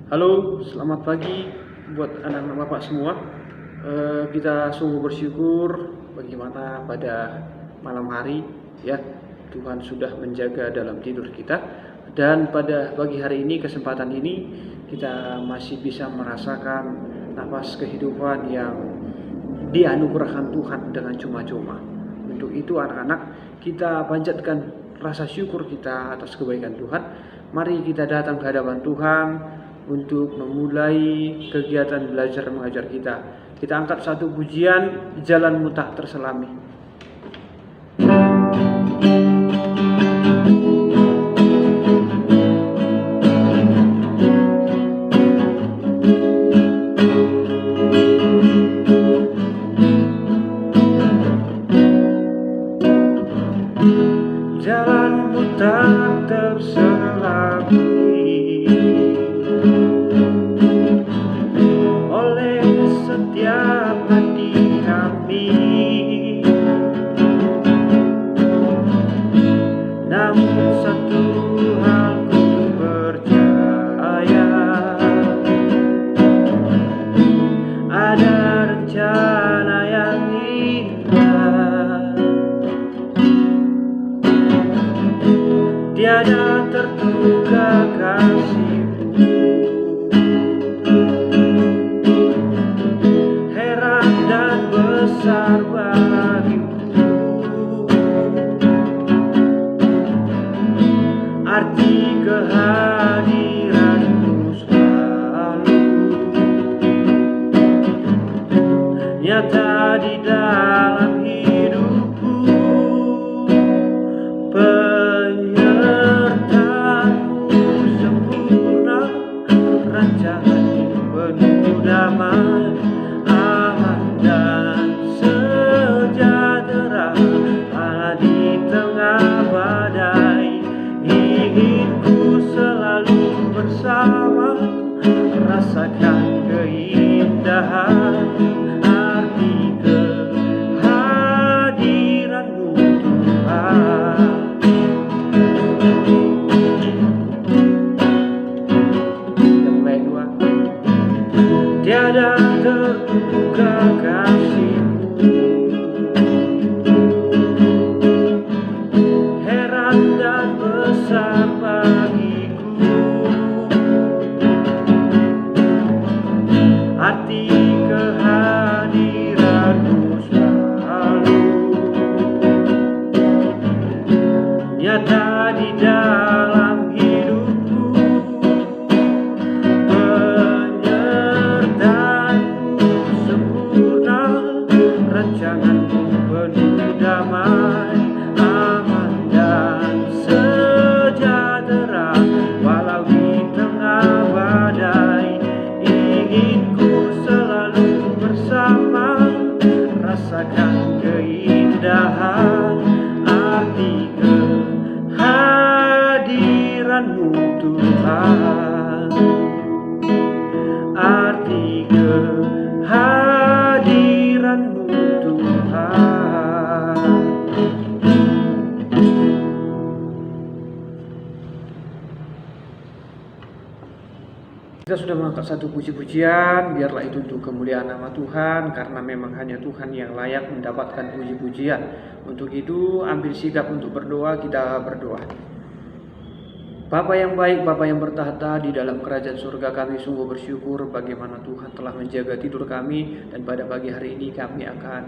Halo, selamat pagi buat anak-anak Bapak semua. Kita sungguh bersyukur bagaimana pada malam hari ya Tuhan sudah menjaga dalam tidur kita, dan pada pagi hari ini, kesempatan ini kita masih bisa merasakan nafas kehidupan yang dianugerahkan Tuhan dengan cuma-cuma. Untuk itu anak-anak, kita panjatkan rasa syukur kita atas kebaikan Tuhan. Mari kita datang ke hadapan Tuhan untuk memulai kegiatan belajar mengajar kita. Kita angkat satu pujian, Jalanmu Tak Terselami. Jalanmu tak terselami oleh setiap hati kami, namun satu hal ku percaya, ada rencana yang indah, tiada terduga kasih-Mu, heran dan besar bagiku, arti kehadiran-Mu selalu nyata di dalam hidupku. Penyertaan-Mu sempurna, rancangan-Mu penuh damai, aman dan sejahtera, Allah di tengah badai. Inginku selalu bersama, rasakan keindahan arti kehadiran-Mu Tuhan. Kita mulai dua. Tiada terduga kasih-Mu, heran dan besar bagiku, arti kehadiran-Mu selalu nyata di dalam hidupku. Penyertaan-Mu sempurna, rancangan-Mu penuh damai, aman dan sejahtera, walau di tengah badai. Inginku selalu bersama, rasakan keindahan arti kehadiran-Mu Tuhan, arti kehadiran-Mu Tuhan. Kita sudah mengangkat satu puji-pujian, biarlah itu untuk kemuliaan nama Tuhan, karena memang hanya Tuhan yang layak mendapatkan puji-pujian. Untuk itu, ambil sikap untuk berdoa, kita berdoa. Bapa yang baik, Bapa yang bertahta di dalam kerajaan surga, kami sungguh bersyukur bagaimana Tuhan telah menjaga tidur kami, dan pada pagi hari ini kami akan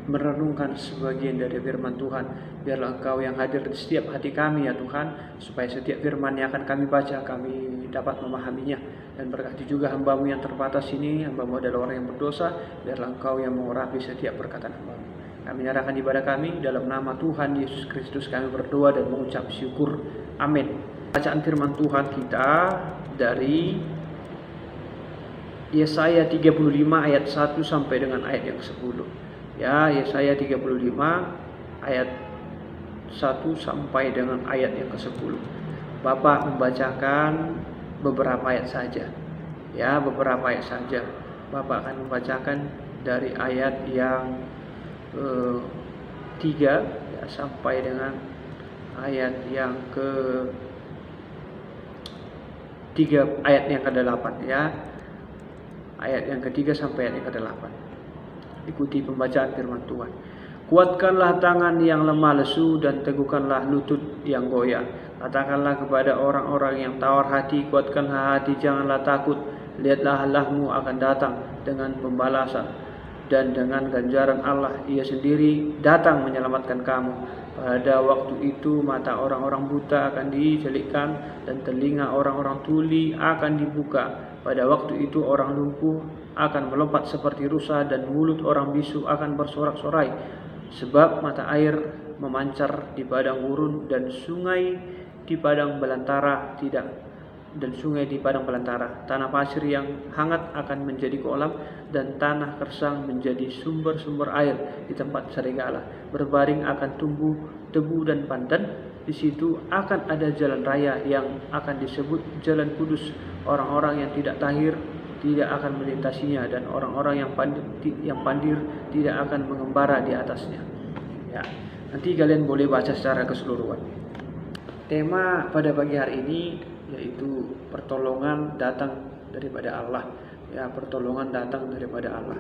merenungkan sebagian dari firman Tuhan. Biarlah Engkau yang hadir di setiap hati kami ya Tuhan, supaya setiap firman yang akan kami baca kami dapat memahaminya. Dan berkati juga hamba-Mu yang terbatas ini, hamba-Mu adalah orang yang berdosa, biarlah Engkau yang mengurapi setiap perkataan hamba-Mu. Kami nyerahkan ibadah kami dalam nama Tuhan Yesus Kristus, kami berdoa dan mengucap syukur. Amin. Bacaan firman Tuhan kita dari Yesaya 35 ayat 1 sampai dengan ayat yang 10. Ya, Yesaya 35 ayat 1 sampai dengan ayat yang ke-10. Bapak membacakan beberapa ayat saja. Ya, beberapa ayat saja. Bapak akan membacakan dari ayat yang 3 ya, sampai dengan ayat yang ke 3 ayat yang ke-8 ya. Ayat yang ketiga sampai ayat yang ke-8. Ikuti pembacaan firman Tuhan. Kuatkanlah tangan yang lemah lesu dan teguhkanlah lutut yang goyah. Katakanlah kepada orang-orang yang tawar hati, kuatkanlah hati, janganlah takut. Lihatlah Allahmu akan datang dengan pembalasan, dan dengan ganjaran Allah Ia sendiri datang menyelamatkan kamu. Pada waktu itu mata orang-orang buta akan dicelikkan dan telinga orang-orang tuli akan dibuka. Pada waktu itu orang lumpuh akan melompat seperti rusa dan mulut orang bisu akan bersorak-sorai. Sebab mata air memancar di padang gurun dan sungai di padang belantara tanah pasir yang hangat akan menjadi kolam dan tanah kersang menjadi sumber-sumber air di tempat serigala. Berbaring akan tumbuh tebu dan pandan. Di situ akan ada jalan raya yang akan disebut jalan kudus. Orang-orang yang tidak tahir tidak akan melintasinya, dan orang-orang yang pandir tidak akan mengembara di atasnya. Ya, nanti kalian boleh baca secara keseluruhan. Tema pada pagi hari ini yaitu pertolongan datang daripada Allah. Ya, pertolongan datang daripada Allah.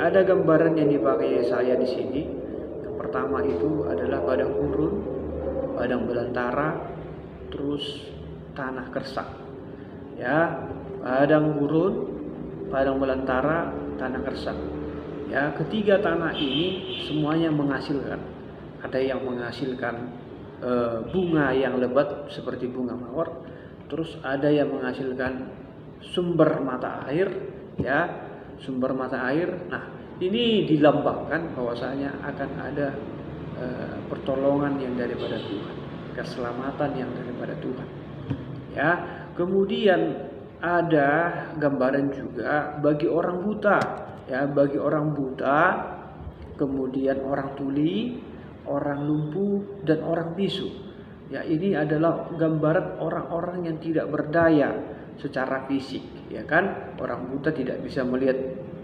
Ada gambaran yang dipakai saya di sini. Yang pertama itu adalah padang gurun, padang belantara, terus tanah kersang. Ya, padang gurun, padang belantara, tanah kersang. Ya, ketiga tanah ini semuanya menghasilkan. Ada yang menghasilkan bunga yang lebat seperti bunga mawar, terus ada yang menghasilkan sumber mata air, ya, sumber mata air. Nah, ini dilambangkan bahwasanya akan ada pertolongan yang daripada Tuhan, keselamatan yang daripada Tuhan. Ya, kemudian ada gambaran juga bagi orang buta, ya, bagi orang buta, kemudian orang tuli, orang lumpuh, dan orang bisu. Ya, ini adalah gambaran orang-orang yang tidak berdaya secara fisik, ya kan? Orang buta tidak bisa melihat,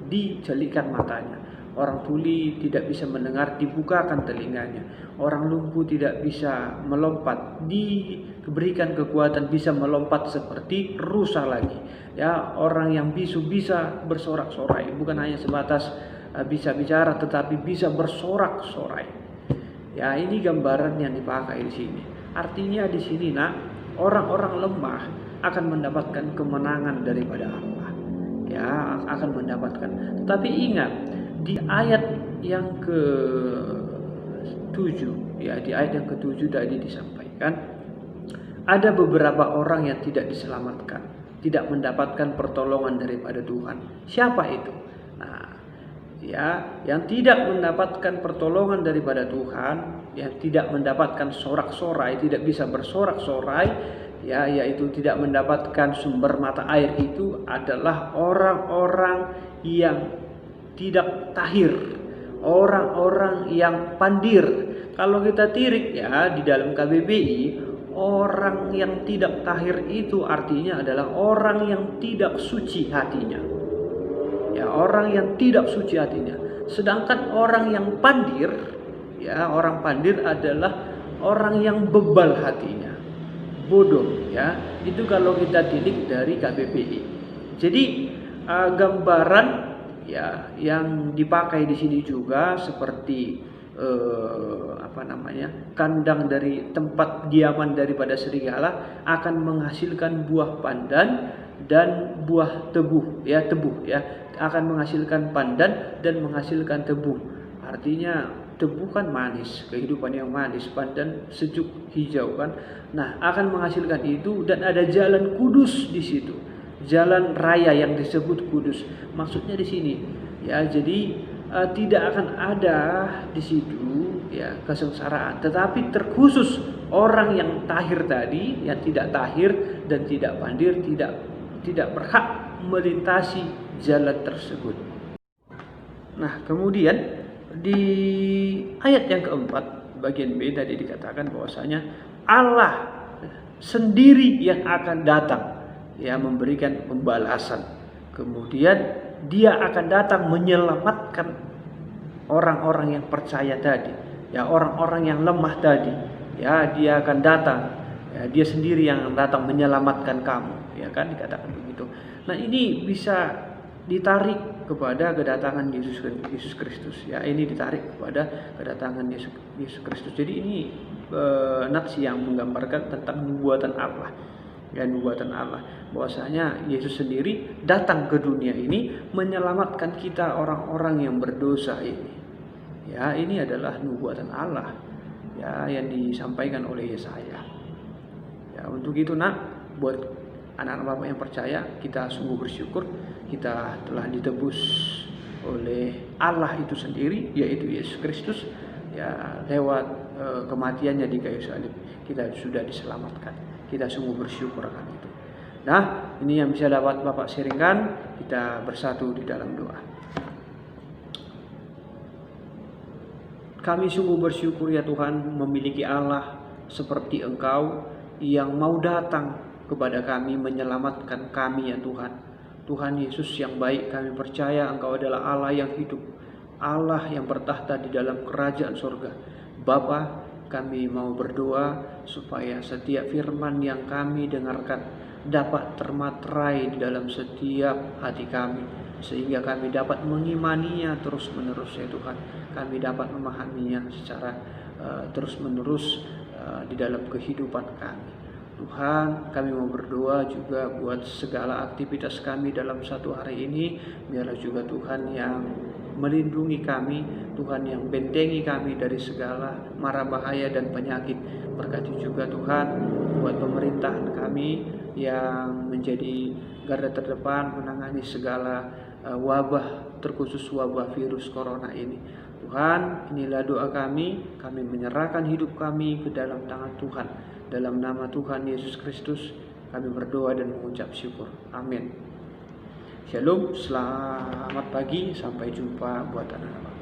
dijelikan matanya. Orang tuli tidak bisa mendengar, dibukakan telinganya. Orang lumpuh tidak bisa melompat, diberikan kekuatan bisa melompat seperti rusa lagi. Ya, orang yang bisu bisa bersorak-sorai, bukan hanya sebatas bisa bicara, tetapi bisa bersorak-sorai. Ya, ini gambaran yang dipakai di sini. Artinya di sini, orang-orang lemah akan mendapatkan kemenangan daripada Allah. Ya, akan mendapatkan. Tetapi ingat, di ayat yang ke-7, ya, di ayat yang ke-7 tadi disampaikan, ada beberapa orang yang tidak diselamatkan, tidak mendapatkan pertolongan daripada Tuhan. Siapa itu? Nah, ya, yang tidak mendapatkan pertolongan daripada Tuhan, yang tidak mendapatkan sorak-sorai, tidak bisa bersorak-sorai, ya, yaitu tidak mendapatkan sumber mata air, itu adalah orang-orang yang tidak tahir, orang-orang yang pandir. Kalau kita tirik, ya, di dalam KBBI, orang yang tidak tahir itu artinya adalah orang yang tidak suci hatinya. Ya, orang yang tidak suci hatinya. Sedangkan orang yang pandir, ya, orang pandir adalah orang yang bebal hatinya, bodoh, ya. Itu kalau kita tilik dari KBBI. Jadi gambaran, ya, yang dipakai di sini juga seperti kandang dari tempat diaman daripada serigala akan menghasilkan buah pandan dan buah tebu, ya, akan menghasilkan pandan dan menghasilkan tebu. Artinya tebu kan manis, kehidupan yang manis, pandan sejuk hijau kan. Nah, akan menghasilkan itu, dan ada jalan kudus di situ, jalan raya yang disebut kudus. Maksudnya di sini, ya, jadi tidak akan ada di situ, ya, kesengsaraan, tetapi terkhusus orang yang tahir tadi, yang tidak tahir dan tidak pandir, tidak berhak melintasi jalan tersebut. Nah, kemudian di ayat yang keempat bagian B tadi dikatakan bahwasanya Allah sendiri yang akan datang, ya, memberikan pembalasan. Kemudian Dia akan datang menyelamatkan orang-orang yang percaya tadi, ya, orang-orang yang lemah tadi, ya, Dia akan datang Ya, dia sendiri yang datang menyelamatkan kamu, ya kan, dikatakan begitu. Nah, ini bisa ditarik kepada kedatangan Yesus Kristus. Ya, ini ditarik kepada kedatangan Yesus Kristus. Jadi ini nats yang menggambarkan tentang nubuatan Allah. Ya, nubuatan Allah bahwasanya Yesus sendiri datang ke dunia ini menyelamatkan kita orang-orang yang berdosa ini. Ya, ini adalah nubuatan Allah, ya, yang disampaikan oleh Yesaya. Ya, untuk itu buat anak-anak Bapak yang percaya, kita sungguh bersyukur kita telah ditebus oleh Allah itu sendiri, yaitu Yesus Kristus. Ya, lewat kematiannya di kayu salib kita sudah diselamatkan. Kita sungguh bersyukur akan itu. Nah, ini yang bisa dapat Bapak sharingkan. Kita bersatu di dalam doa. Kami sungguh bersyukur ya Tuhan, memiliki Allah seperti Engkau yang mau datang kepada kami, menyelamatkan kami ya Tuhan. Tuhan Yesus yang baik, kami percaya Engkau adalah Allah yang hidup, Allah yang bertahta di dalam kerajaan surga. Bapa, kami mau berdoa supaya setiap firman yang kami dengarkan dapat termaterai di dalam setiap hati kami, sehingga kami dapat mengimaninya terus-menerus ya Tuhan. Kami dapat memahaminya secara terus-menerus di dalam kehidupan kami. Tuhan, kami mau berdoa juga buat segala aktivitas kami dalam satu hari ini. Biarlah juga Tuhan yang melindungi kami, Tuhan yang bentengi kami dari segala mara bahaya dan penyakit. Berkati juga Tuhan buat pemerintahan kami yang menjadi garda terdepan menangani segala wabah, terkhusus wabah virus corona ini. Tuhan, inilah doa kami menyerahkan hidup kami ke dalam tangan Tuhan. Dalam nama Tuhan Yesus Kristus kami berdoa dan mengucap syukur. Amin. Shalom, selamat pagi, sampai jumpa buat anak-anak.